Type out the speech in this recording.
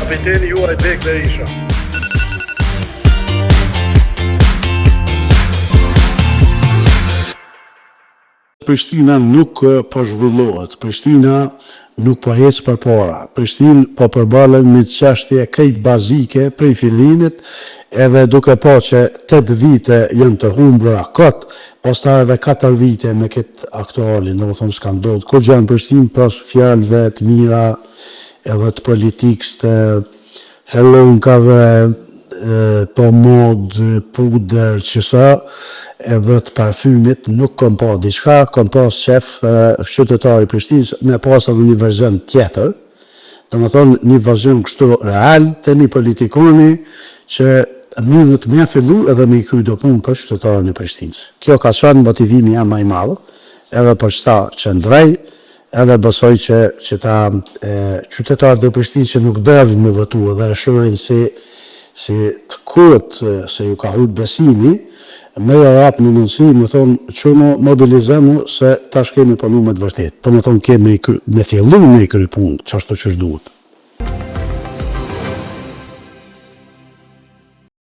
kapiteni juaj Bek Berisha. Prishtina nuk po zhvillohet, Prishtina nuk po ecë përpara. Prishtinë po përballet me çështje krejt bazike prej fillimit, edhe duke po që 8 vite janë të humbura kot, pastaj edhe 4 vite me këtë aktualin, domethënë s'ka ndodhur kur gjë në Prishtinë pas fjalëve të mira edhe të politikës të hellonkave, po mod, puder, qësa, edhe të parfymit, nuk kom pa diçka, kom pas qef qytetari Prishtinës me pas edhe një verzion tjetër, do më thonë një verzion kështu real të një politikoni që nuk me fillu edhe me i kry do punë për qytetarin e Prishtinës. Kjo ka qenë motivimi jam më i madh, edhe për çta qëndrej, edhe besoj që ta qytetarët e Prishtinës që nuk devin me votu edhe shohin si të kurët se ju ka hujt besimi, me rap një mundësi, me thonë që më mobilizemu se tash kemi punu me të vërtet. Të me thonë kemi me fillu me i kry punë, që ashtu që shduhet.